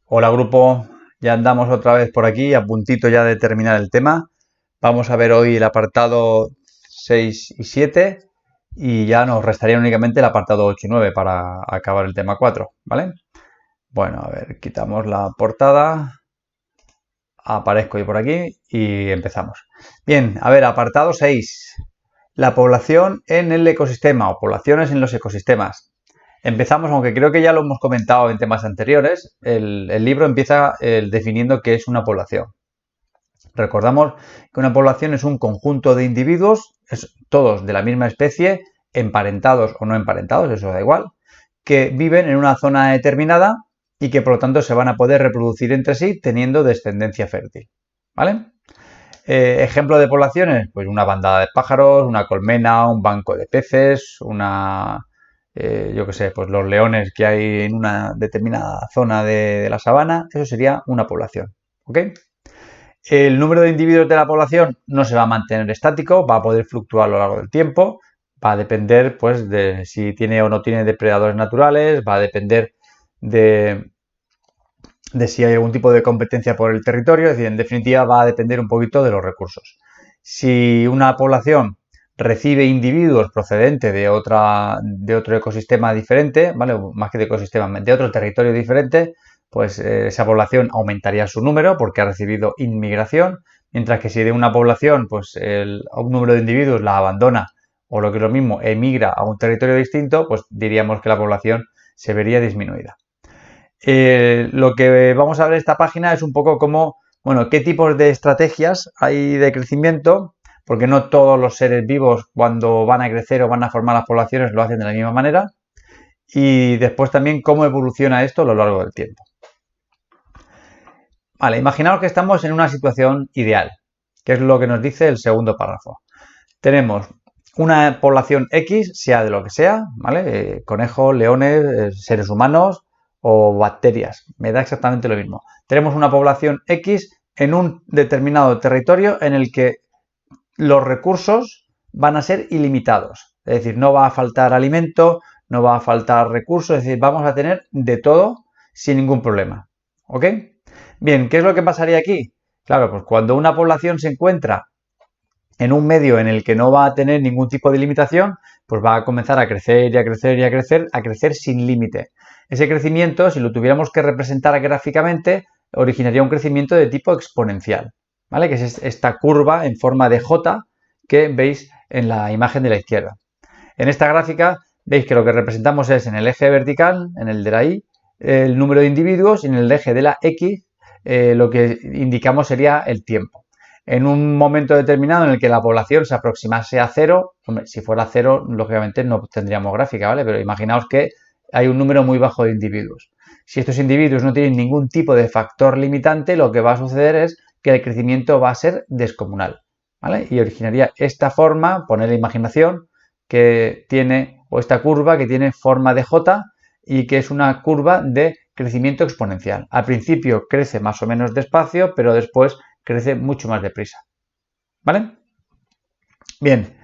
Hola grupo, ya andamos otra vez por aquí, a puntito ya de terminar el tema. Vamos a ver hoy el apartado 6 y 7 y ya nos restaría únicamente el apartado 8 y 9 para acabar el tema 4, ¿vale? Bueno, a ver, quitamos la portada, aparezco yo por aquí y empezamos. Bien, a ver, apartado 6. La población en el ecosistema o poblaciones en los ecosistemas. Empezamos, aunque creo que ya lo hemos comentado en temas anteriores, el libro empieza definiendo qué es una población. Recordamos que una población es un conjunto de individuos, todos de la misma especie, emparentados o no emparentados, eso da igual, que viven en una zona determinada y que por lo tanto se van a poder reproducir entre sí teniendo descendencia fértil. ¿Vale? Ejemplo de poblaciones, pues una bandada de pájaros, una colmena, un banco de peces, yo qué sé, pues los leones que hay en una determinada zona de la sabana, eso sería una población. ¿Ok? El número de individuos de la población no se va a mantener estático, va a poder fluctuar a lo largo del tiempo, va a depender pues de si tiene o no tiene depredadores naturales, va a depender de, de si hay algún tipo de competencia por el territorio, es decir, en definitiva va a depender un poquito de los recursos. Si una población recibe individuos procedentes de otro ecosistema diferente, ¿vale? Más que de ecosistema, de otro territorio diferente, pues esa población aumentaría su número porque ha recibido inmigración, mientras que si de una población, pues un número de individuos la abandona o lo que es lo mismo, emigra a un territorio distinto, pues diríamos que la población se vería disminuida. Lo que vamos a ver en esta página es un poco como, bueno, qué tipos de estrategias hay de crecimiento, porque no todos los seres vivos cuando van a crecer o van a formar las poblaciones lo hacen de la misma manera, y después también cómo evoluciona esto a lo largo del tiempo. Vale, imaginaos que estamos en una situación ideal, que es lo que nos dice el segundo párrafo. Tenemos una población X, sea de lo que sea, ¿vale? Conejos, leones, seres humanos o bacterias, me da exactamente lo mismo. Tenemos una población X en un determinado territorio en el que los recursos van a ser ilimitados. Es decir, no va a faltar alimento, no va a faltar recursos, es decir, vamos a tener de todo sin ningún problema. ¿Ok? Bien, ¿qué es lo que pasaría aquí? Claro, pues cuando una población se encuentra en un medio en el que no va a tener ningún tipo de limitación, pues va a comenzar a crecer y a crecer y a crecer sin límite. Ese crecimiento, si lo tuviéramos que representar gráficamente, originaría un crecimiento de tipo exponencial, ¿vale? Que es esta curva en forma de J que veis en la imagen de la izquierda. En esta gráfica veis que lo que representamos es en el eje vertical, en el de la Y, el número de individuos y en el eje de la X lo que indicamos sería el tiempo. En un momento determinado en el que la población se aproximase a cero, hombre, si fuera cero, lógicamente no tendríamos gráfica, ¿vale? Pero imaginaos que hay un número muy bajo de individuos. Si estos individuos no tienen ningún tipo de factor limitante, lo que va a suceder es que el crecimiento va a ser descomunal, ¿vale? Y originaría esta forma, poner la imaginación, que tiene, o esta curva que tiene forma de J y que es una curva de crecimiento exponencial. Al principio crece más o menos despacio, pero después crece mucho más deprisa. ¿Vale? Bien,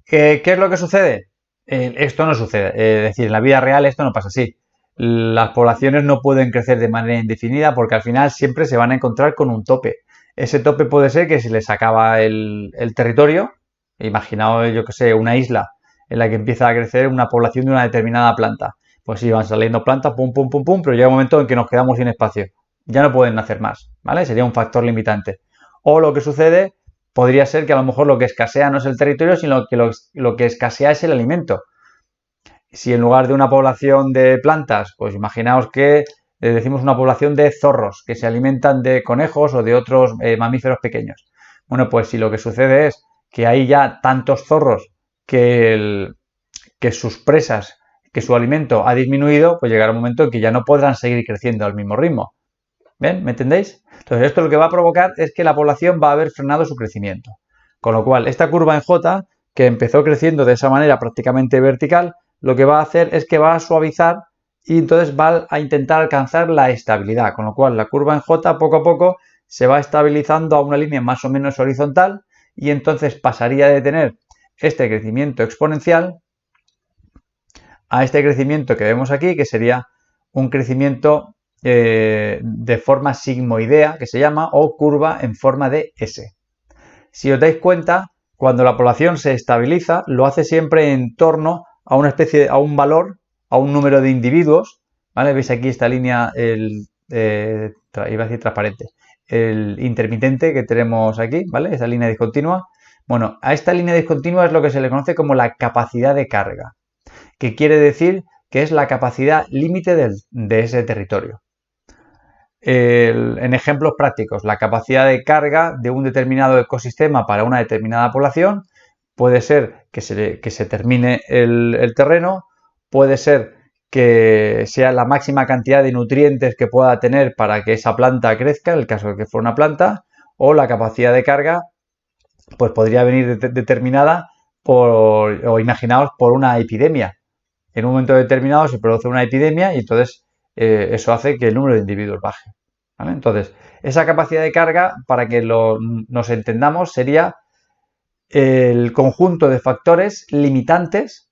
¿qué es lo que sucede? Esto no sucede, es decir, en la vida real esto no pasa así. Las poblaciones no pueden crecer de manera indefinida porque al final siempre se van a encontrar con un tope. Ese tope puede ser que se les acaba el territorio. Imaginaos, yo que sé, una isla en la que empieza a crecer una población de una determinada planta. Pues sí, van saliendo plantas, pum, pum, pum, pum, pero llega un momento en que nos quedamos sin espacio. Ya no pueden nacer más, ¿vale? Sería un factor limitante. O lo que sucede podría ser que a lo mejor lo que escasea no es el territorio, sino que lo que escasea es el alimento. Si en lugar de una población de plantas, pues imaginaos que decimos una población de zorros que se alimentan de conejos o de otros mamíferos pequeños. Bueno, pues si lo que sucede es que hay ya tantos zorros que sus presas, que su alimento ha disminuido, pues llegará un momento en que ya no podrán seguir creciendo al mismo ritmo. ¿Ven? ¿Me entendéis? Entonces esto lo que va a provocar es que la población va a haber frenado su crecimiento. Con lo cual, esta curva en J, que empezó creciendo de esa manera prácticamente vertical, lo que va a hacer es que va a suavizar y entonces va a intentar alcanzar la estabilidad. Con lo cual, la curva en J poco a poco se va estabilizando a una línea más o menos horizontal y entonces pasaría de tener este crecimiento exponencial a este crecimiento que vemos aquí, que sería un crecimiento de forma sigmoidea, que se llama, o curva en forma de S. Si os dais cuenta, cuando la población se estabiliza, lo hace siempre en torno a una especie, a un valor, a un número de individuos, ¿vale? Veis aquí esta línea, iba a decir transparente, el intermitente que tenemos aquí, ¿vale? Esa línea discontinua. Bueno, a esta línea discontinua es lo que se le conoce como la capacidad de carga, que quiere decir que es la capacidad límite de ese territorio. En ejemplos prácticos, la capacidad de carga de un determinado ecosistema para una determinada población puede ser que se termine el terreno, puede ser que sea la máxima cantidad de nutrientes que pueda tener para que esa planta crezca, en el caso de que fuera una planta, o la capacidad de carga pues podría venir determinada o imaginaos por una epidemia. En un momento determinado se produce una epidemia y entonces eso hace que el número de individuos baje, ¿vale? Entonces, esa capacidad de carga, para que nos entendamos, sería el conjunto de factores limitantes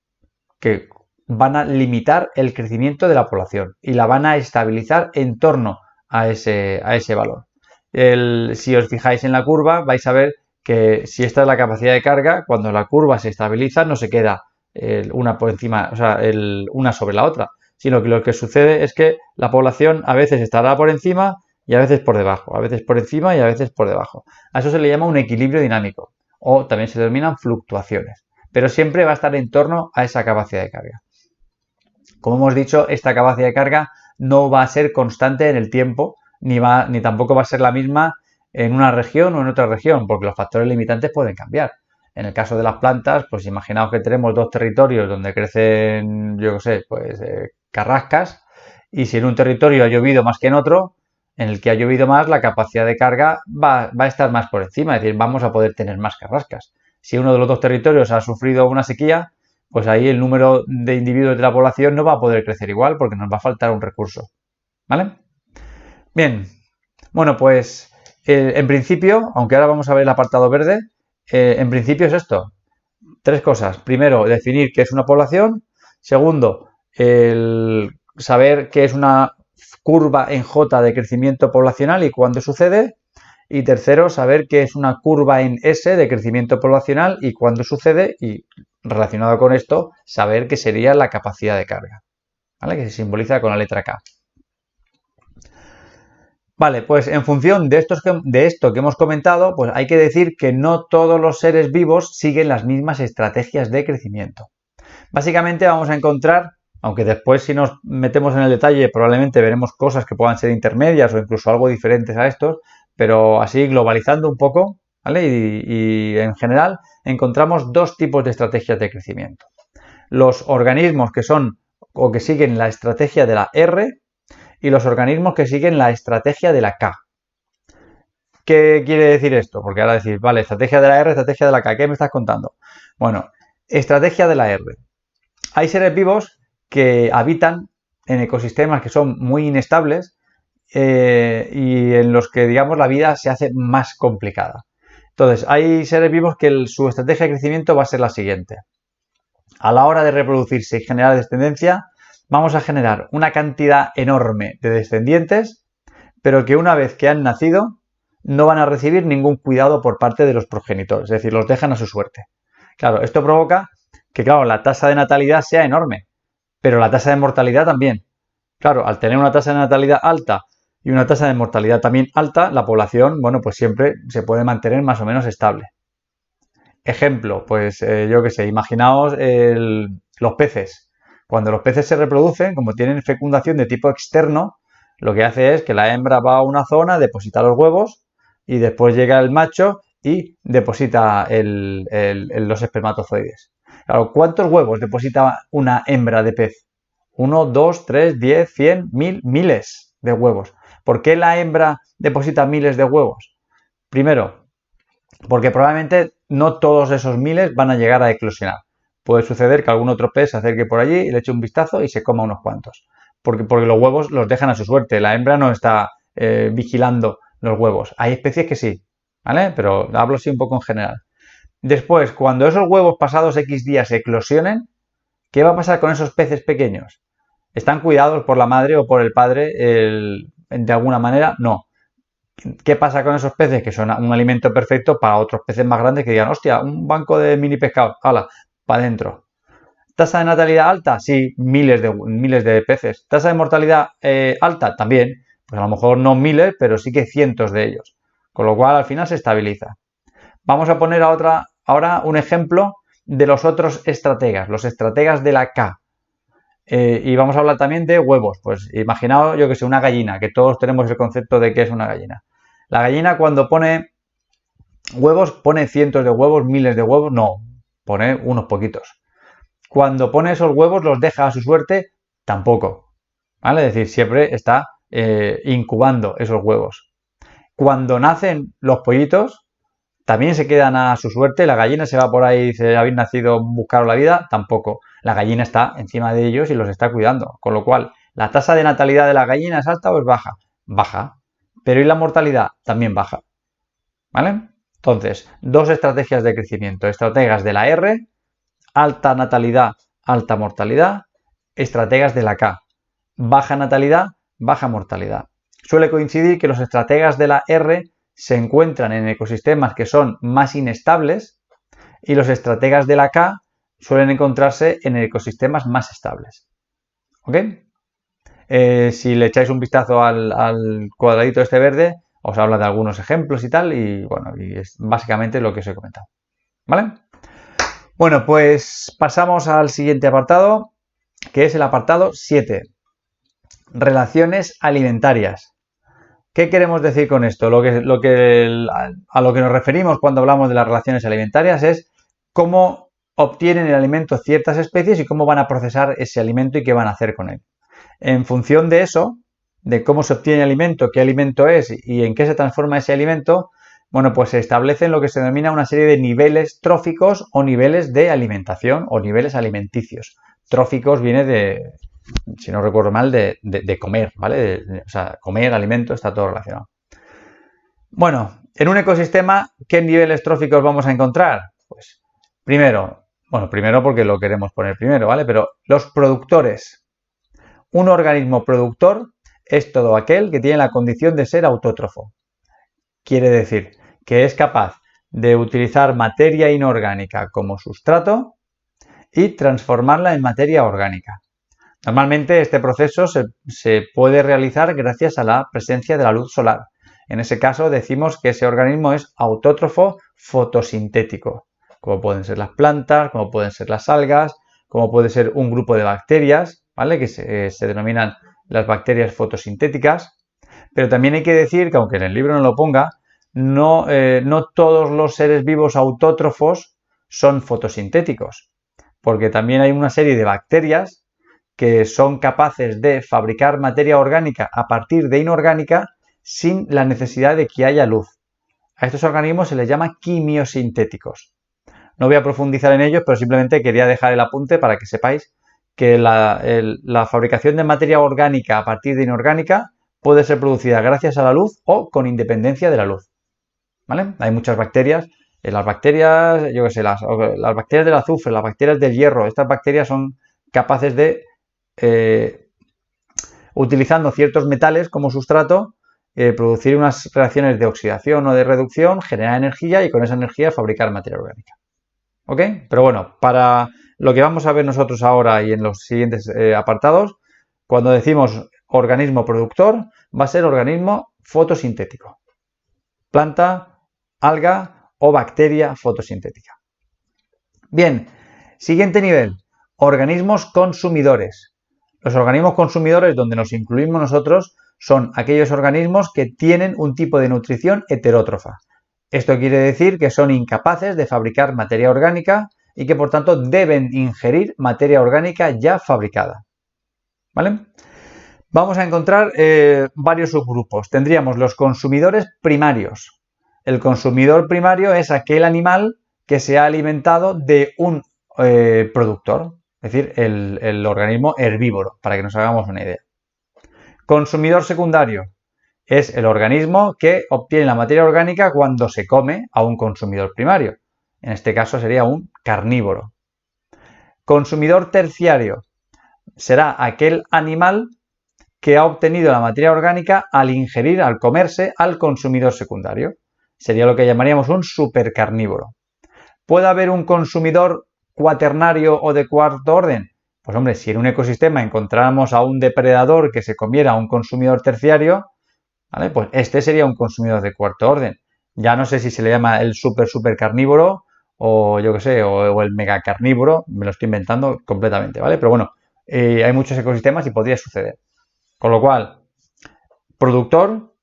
que van a limitar el crecimiento de la población y la van a estabilizar en torno a ese valor. Si os fijáis en la curva, vais a ver que si esta es la capacidad de carga, cuando la curva se estabiliza no se queda una por encima, o sea, una sobre la otra, sino que lo que sucede es que la población a veces estará por encima y a veces por debajo, a veces por encima y a veces por debajo. A eso se le llama un equilibrio dinámico o también se denominan fluctuaciones, pero siempre va a estar en torno a esa capacidad de carga. Como hemos dicho, esta capacidad de carga no va a ser constante en el tiempo, ni tampoco va a ser la misma en una región o en otra región, porque los factores limitantes pueden cambiar. En el caso de las plantas, pues imaginaos que tenemos dos territorios donde crecen, yo qué sé, pues carrascas, y si en un territorio ha llovido más que en otro, en el que ha llovido más, la capacidad de carga va a estar más por encima, es decir, vamos a poder tener más carrascas. Si uno de los dos territorios ha sufrido una sequía, pues ahí el número de individuos de la población no va a poder crecer igual porque nos va a faltar un recurso. ¿Vale? Bien, bueno, pues en principio, aunque ahora vamos a ver el apartado verde, en principio es esto. Tres cosas. Primero, definir qué es una población. Segundo, el saber qué es una curva en J de crecimiento poblacional y cuándo sucede. Y tercero, saber qué es una curva en S de crecimiento poblacional y cuándo sucede. Y relacionado con esto, saber qué sería la capacidad de carga, ¿vale? Que se simboliza con la letra K. Vale, pues en función de esto que hemos comentado, pues hay que decir que no todos los seres vivos siguen las mismas estrategias de crecimiento. Básicamente vamos a encontrar, aunque después si nos metemos en el detalle probablemente veremos cosas que puedan ser intermedias o incluso algo diferentes a estos, pero así globalizando un poco, ¿vale? Y en general encontramos dos tipos de estrategias de crecimiento. Los organismos que son o que siguen la estrategia de la R y los organismos que siguen la estrategia de la K. ¿Qué quiere decir esto? Porque ahora decís, vale, estrategia de la R, estrategia de la K, ¿qué me estás contando? Bueno, estrategia de la R. Hay seres vivos que habitan en ecosistemas que son muy inestables y en los que, digamos, la vida se hace más complicada. Entonces, hay seres vivos que su estrategia de crecimiento va a ser la siguiente. A la hora de reproducirse y generar descendencia, vamos a generar una cantidad enorme de descendientes, pero que una vez que han nacido no van a recibir ningún cuidado por parte de los progenitores, es decir, los dejan a su suerte. Claro, esto provoca que, claro, la tasa de natalidad sea enorme, pero la tasa de mortalidad también. Claro, al tener una tasa de natalidad alta y una tasa de mortalidad también alta, la población, bueno, pues siempre se puede mantener más o menos estable. Ejemplo, pues yo qué sé, imaginaos los peces. Cuando los peces se reproducen, como tienen fecundación de tipo externo, lo que hace es que la hembra va a una zona, deposita los huevos y después llega el macho y deposita los espermatozoides. Claro, ¿cuántos huevos deposita una hembra de pez? 1, 2, 3, 10, 100, 1000, miles de huevos. ¿Por qué la hembra deposita miles de huevos? Primero, porque probablemente no todos esos miles van a llegar a eclosionar. Puede suceder que algún otro pez se acerque por allí y le eche un vistazo y se coma unos cuantos. Porque los huevos los dejan a su suerte. La hembra no está vigilando los huevos. Hay especies que sí, ¿vale? Pero hablo así un poco en general. Después, cuando esos huevos pasados X días eclosionen, ¿qué va a pasar con esos peces pequeños? ¿Están cuidados por la madre o por el padre de alguna manera? No. ¿Qué pasa con esos peces? Que son un alimento perfecto para otros peces más grandes que digan, hostia, un banco de mini pescados, hala, para adentro. ¿Tasa de natalidad alta? Sí, miles de peces. ¿Tasa de mortalidad alta? También. Pues a lo mejor no miles, pero sí que cientos de ellos. Con lo cual al final se estabiliza. Vamos a poner ahora un ejemplo de los otros estrategas, los estrategas de la K. Y vamos a hablar también de huevos. Pues imaginaos, yo que sé, una gallina, que todos tenemos el concepto de qué es una gallina. La gallina cuando pone huevos, pone cientos de huevos, miles de huevos, no, pone unos poquitos. Cuando pone esos huevos, los deja a su suerte, tampoco. ¿Vale? Es decir, siempre está incubando esos huevos. Cuando nacen los pollitos, también se quedan a su suerte. La gallina se va por ahí y dice, ¿habéis nacido, buscaros la vida? Tampoco. La gallina está encima de ellos y los está cuidando. Con lo cual, ¿la tasa de natalidad de la gallina es alta o es baja? Baja. Pero ¿y la mortalidad? También baja. ¿Vale? Entonces, dos estrategias de crecimiento. Estrategas de la R, alta natalidad, alta mortalidad. Estrategas de la K, baja natalidad, baja mortalidad. Suele coincidir que los estrategas de la R se encuentran en ecosistemas que son más inestables y los estrategas de la K suelen encontrarse en ecosistemas más estables. ¿Ok? Si le echáis un vistazo al cuadradito este verde, os habla de algunos ejemplos y tal, y bueno, y es básicamente lo que os he comentado. ¿Vale? Bueno, pues pasamos al siguiente apartado, que es el apartado 7. Relaciones alimentarias. ¿Qué queremos decir con esto? A lo que nos referimos cuando hablamos de las relaciones alimentarias es cómo obtienen el alimento ciertas especies y cómo van a procesar ese alimento y qué van a hacer con él. En función de eso, de cómo se obtiene el alimento, qué alimento es y en qué se transforma ese alimento, bueno, pues se establecen lo que se denomina una serie de niveles tróficos o niveles de alimentación o niveles alimenticios. Tróficos viene de, si no recuerdo mal, de comer, ¿vale? O sea, comer, alimento, está todo relacionado. Bueno, en un ecosistema, ¿qué niveles tróficos vamos a encontrar? Pues primero porque lo queremos poner primero, ¿vale? Pero los productores. Un organismo productor es todo aquel que tiene la condición de ser autótrofo. Quiere decir que es capaz de utilizar materia inorgánica como sustrato y transformarla en materia orgánica. Normalmente este proceso se puede realizar gracias a la presencia de la luz solar. En ese caso decimos que ese organismo es autótrofo fotosintético, como pueden ser las plantas, como pueden ser las algas, como puede ser un grupo de bacterias, ¿vale? Que se denominan las bacterias fotosintéticas. Pero también hay que decir que, aunque en el libro no lo ponga, no todos los seres vivos autótrofos son fotosintéticos, porque también hay una serie de bacterias que son capaces de fabricar materia orgánica a partir de inorgánica sin la necesidad de que haya luz. A estos organismos se les llama quimiosintéticos. No voy a profundizar en ellos, pero simplemente quería dejar el apunte para que sepáis que la fabricación de materia orgánica a partir de inorgánica puede ser producida gracias a la luz o con independencia de la luz. ¿Vale? Hay muchas bacterias. Las bacterias, yo qué sé, las bacterias del azufre, las bacterias del hierro, estas bacterias son capaces de, utilizando ciertos metales como sustrato, producir unas reacciones de oxidación o de reducción, generar energía y con esa energía fabricar materia orgánica. ¿Ok? Pero bueno, para lo que vamos a ver nosotros ahora y en los siguientes apartados, cuando decimos organismo productor, va a ser organismo fotosintético. Planta, alga o bacteria fotosintética. Bien, siguiente nivel, organismos consumidores. Los organismos consumidores, donde nos incluimos nosotros, son aquellos organismos que tienen un tipo de nutrición heterótrofa. Esto quiere decir que son incapaces de fabricar materia orgánica y que por tanto deben ingerir materia orgánica ya fabricada. ¿Vale? Vamos a encontrar varios subgrupos. Tendríamos los consumidores primarios. El consumidor primario es aquel animal que se ha alimentado de un productor, es decir, el organismo herbívoro, para que nos hagamos una idea. Consumidor secundario es el organismo que obtiene la materia orgánica cuando se come a un consumidor primario. En este caso sería un carnívoro. Consumidor terciario será aquel animal que ha obtenido la materia orgánica al ingerir, al comerse al consumidor secundario. Sería lo que llamaríamos un supercarnívoro. ¿Puede haber un consumidor cuaternario o de cuarto orden? Pues hombre, si en un ecosistema encontráramos a un depredador que se comiera a un consumidor terciario, ¿vale? Pues este sería un consumidor de cuarto orden. Ya no sé si se le llama el super carnívoro o yo que sé, o el mega carnívoro, me lo estoy inventando completamente, ¿vale? Pero bueno, hay muchos ecosistemas y podría suceder. Con lo cual, productor,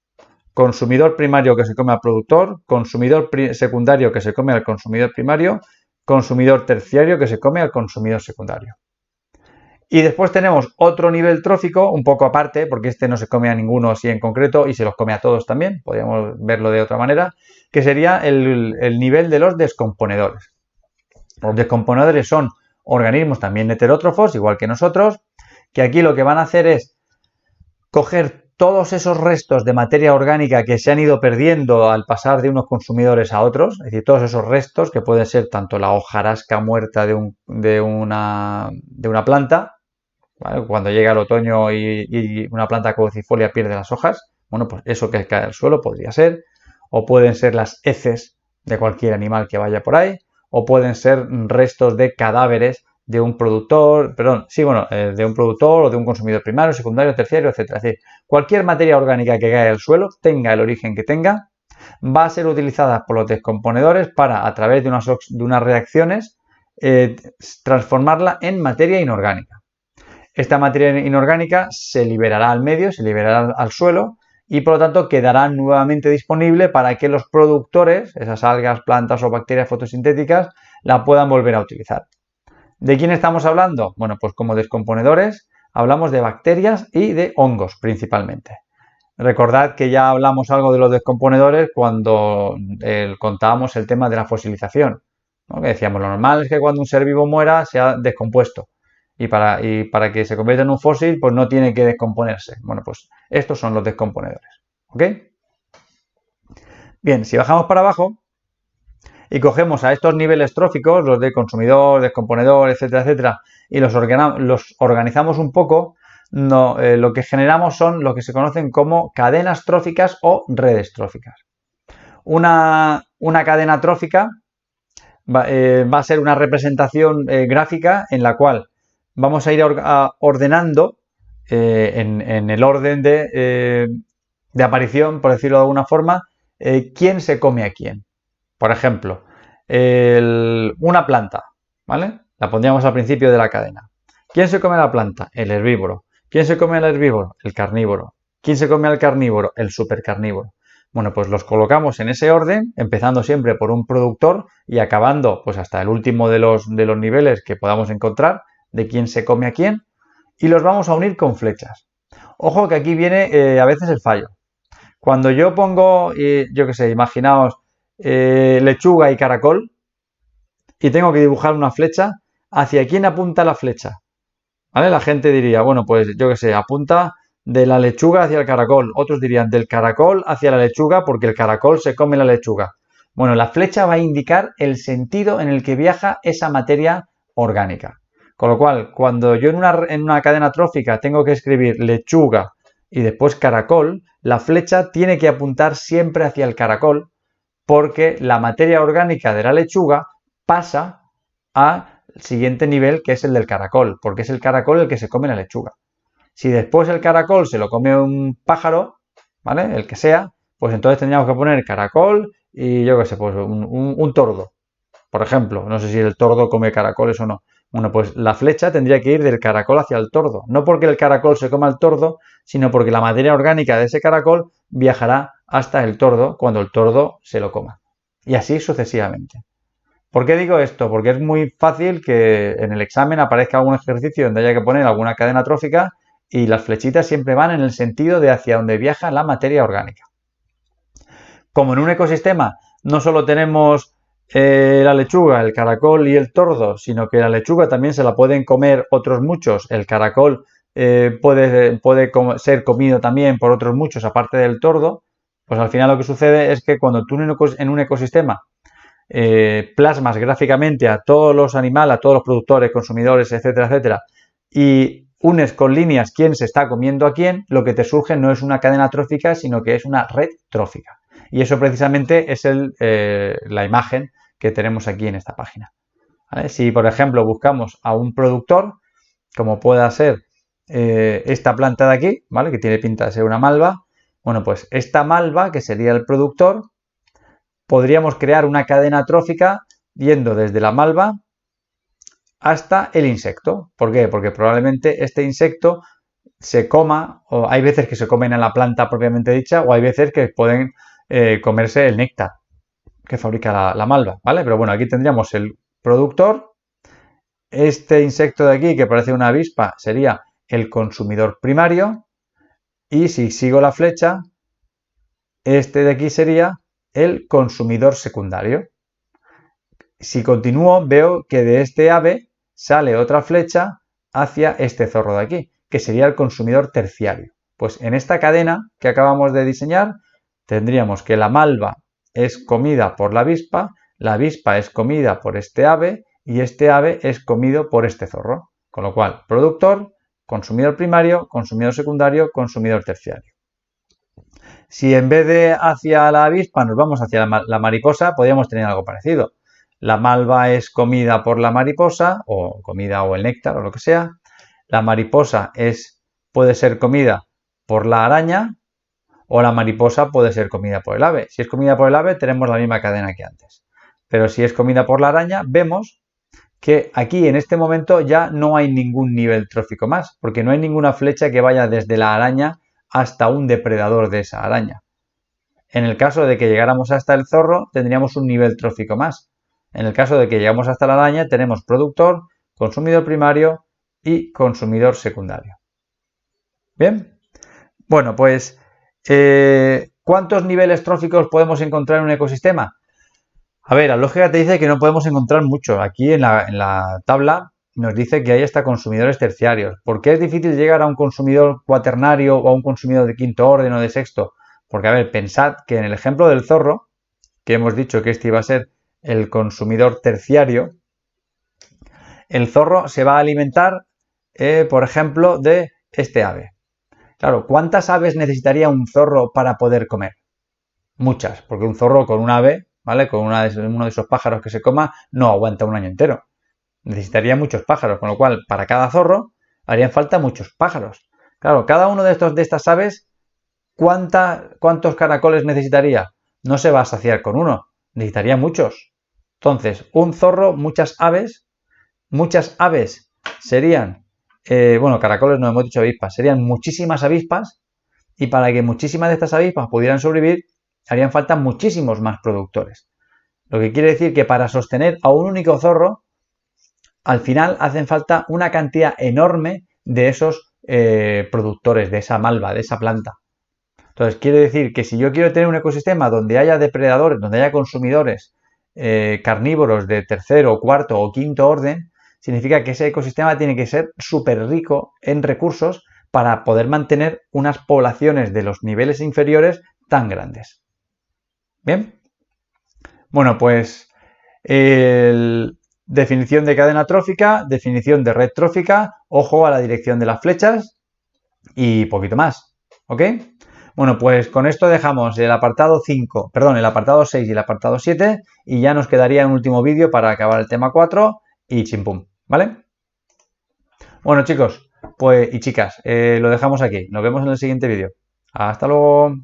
consumidor primario que se come al productor, consumidor secundario que se come al consumidor primario, consumidor terciario que se come al consumidor secundario. Y después tenemos otro nivel trófico, un poco aparte, porque este no se come a ninguno así en concreto y se los come a todos también, podríamos verlo de otra manera, que sería el nivel de los descomponedores. Los descomponedores son organismos también heterótrofos, igual que nosotros, que aquí lo que van a hacer es coger todos esos restos de materia orgánica que se han ido perdiendo al pasar de unos consumidores a otros, es decir, todos esos restos que pueden ser tanto la hojarasca muerta de una planta, ¿vale? Cuando llega el otoño y una planta caducifolia pierde las hojas, bueno, pues eso que cae al suelo podría ser, o pueden ser las heces de cualquier animal que vaya por ahí, o pueden ser restos de cadáveres de un productor, de un productor o de un consumidor primario, secundario, terciario, etcétera. Es decir, cualquier materia orgánica que caiga al suelo, tenga el origen que tenga, va a ser utilizada por los descomponedores para, a través de unas reacciones, transformarla en materia inorgánica. Esta materia inorgánica se liberará al medio, se liberará al suelo y por lo tanto quedará nuevamente disponible para que los productores, esas algas, plantas o bacterias fotosintéticas, la puedan volver a utilizar. ¿De quién estamos hablando? Bueno, pues como descomponedores hablamos de bacterias y de hongos principalmente. Recordad que ya hablamos algo de los descomponedores cuando contábamos el tema de la fosilización, ¿no? Que decíamos, lo normal es que cuando un ser vivo muera sea descompuesto y para que se convierta en un fósil pues no tiene que descomponerse. Bueno, pues estos son los descomponedores, ¿ok? Bien, si bajamos para abajo y cogemos a estos niveles tróficos, los de consumidor, descomponedor, etcétera, etcétera, y los organizamos un poco, lo que generamos son lo que se conocen como cadenas tróficas o redes tróficas. Una cadena trófica va a ser una representación gráfica en la cual vamos a ir ordenando en el orden de aparición, por decirlo de alguna forma, quién se come a quién. Por ejemplo, una planta, ¿vale? La pondríamos al principio de la cadena. ¿Quién se come la planta? El herbívoro. ¿Quién se come el herbívoro? El carnívoro. ¿Quién se come al carnívoro? El supercarnívoro. Bueno, pues los colocamos en ese orden, empezando siempre por un productor y acabando pues hasta el último de los niveles que podamos encontrar de quién se come a quién y los vamos a unir con flechas. Ojo que aquí viene a veces el fallo. Cuando yo pongo, yo qué sé, imaginaos lechuga y caracol y tengo que dibujar una flecha, ¿hacia quién apunta la flecha? ¿Vale? La gente diría, bueno, pues yo qué sé, apunta de la lechuga hacia el caracol. Otros dirían del caracol hacia la lechuga porque el caracol se come la lechuga. Bueno, la flecha va a indicar el sentido en el que viaja esa materia orgánica. Con lo cual, cuando yo en una cadena trófica tengo que escribir lechuga y después caracol, la flecha tiene que apuntar siempre hacia el caracol porque la materia orgánica de la lechuga pasa al siguiente nivel que es el del caracol, porque es el caracol el que se come la lechuga. Si después el caracol se lo come un pájaro, ¿vale? El que sea, pues entonces tendríamos que poner caracol y yo qué sé, pues un tordo. Por ejemplo, no sé si el tordo come caracoles o no. Bueno, pues la flecha tendría que ir del caracol hacia el tordo. No porque el caracol se coma el tordo, sino porque la materia orgánica de ese caracol viajará hasta el tordo cuando el tordo se lo coma. Y así sucesivamente. ¿Por qué digo esto? Porque es muy fácil que en el examen aparezca algún ejercicio donde haya que poner alguna cadena trófica y las flechitas siempre van en el sentido de hacia donde viaja la materia orgánica. Como en un ecosistema no solo tenemos la lechuga, el caracol y el tordo, sino que la lechuga también se la pueden comer otros muchos, el caracol puede ser comido también por otros muchos aparte del tordo, pues al final lo que sucede es que cuando tú en un ecosistema plasmas gráficamente a todos los animales, a todos los productores, consumidores, etcétera, etcétera, y unes con líneas quién se está comiendo a quién, lo que te surge no es una cadena trófica, sino que es una red trófica. Y eso precisamente es la imagen que tenemos aquí en esta página. ¿Vale? Si, por ejemplo, buscamos a un productor, como pueda ser esta planta de aquí, ¿vale? Que tiene pinta de ser una malva, bueno, pues esta malva, que sería el productor, podríamos crear una cadena trófica yendo desde la malva hasta el insecto. ¿Por qué? Porque probablemente este insecto se coma, o hay veces que se comen en la planta propiamente dicha, o hay veces que pueden comerse el néctar que fabrica la malva, ¿vale? Pero bueno, aquí tendríamos el productor, este insecto de aquí que parece una avispa sería el consumidor primario, y si sigo la flecha, este de aquí sería el consumidor secundario. Si continúo, veo que de este ave sale otra flecha hacia este zorro de aquí, que sería el consumidor terciario. Pues en esta cadena que acabamos de diseñar, tendríamos que la malva es comida por la avispa es comida por este ave y este ave es comido por este zorro. Con lo cual, productor, consumidor primario, consumidor secundario, consumidor terciario. Si en vez de hacia la avispa nos vamos hacia la mariposa, podríamos tener algo parecido. La malva es comida por la mariposa, o comida o el néctar o lo que sea. La mariposa puede ser comida por la araña, o la mariposa puede ser comida por el ave. Si es comida por el ave, tenemos la misma cadena que antes. Pero si es comida por la araña, vemos que aquí en este momento ya no hay ningún nivel trófico más, porque no hay ninguna flecha que vaya desde la araña hasta un depredador de esa araña. En el caso de que llegáramos hasta el zorro, tendríamos un nivel trófico más. En el caso de que llegamos hasta la araña, tenemos productor, consumidor primario y consumidor secundario. ¿Bien? Bueno, pues, ¿cuántos niveles tróficos podemos encontrar en un ecosistema? A ver, la lógica te dice que no podemos encontrar mucho. Aquí en la tabla nos dice que hay hasta consumidores terciarios. ¿Por qué es difícil llegar a un consumidor cuaternario o a un consumidor de quinto orden o de sexto? Porque, a ver, pensad que en el ejemplo del zorro, que hemos dicho que este iba a ser el consumidor terciario, el zorro se va a alimentar, por ejemplo, de este ave. Claro, ¿cuántas aves necesitaría un zorro para poder comer? Muchas, porque un zorro con un ave, ¿vale? Con uno de esos pájaros que se coma, no aguanta un año entero. Necesitaría muchos pájaros, con lo cual, para cada zorro harían falta muchos pájaros. Claro, cada uno de estas aves, ¿cuántos caracoles necesitaría? No se va a saciar con uno, necesitaría muchos. Entonces, un zorro, muchas aves serían, bueno, caracoles no hemos dicho avispas, serían muchísimas avispas, y para que muchísimas de estas avispas pudieran sobrevivir, harían falta muchísimos más productores. Lo que quiere decir que para sostener a un único zorro, al final hacen falta una cantidad enorme de esos productores, de esa malva, de esa planta. Entonces, quiere decir que si yo quiero tener un ecosistema donde haya depredadores, donde haya consumidores carnívoros de tercero, cuarto o quinto orden, significa que ese ecosistema tiene que ser súper rico en recursos para poder mantener unas poblaciones de los niveles inferiores tan grandes. ¿Bien? Bueno, pues definición de cadena trófica, definición de red trófica, ojo a la dirección de las flechas y poquito más. ¿Ok? Bueno, pues con esto dejamos el apartado 5, perdón, el apartado 6 y el apartado 7, y ya nos quedaría un último vídeo para acabar el tema 4 y chimpum, ¿vale? Bueno, chicos, pues y chicas, lo dejamos aquí. Nos vemos en el siguiente vídeo. Hasta luego.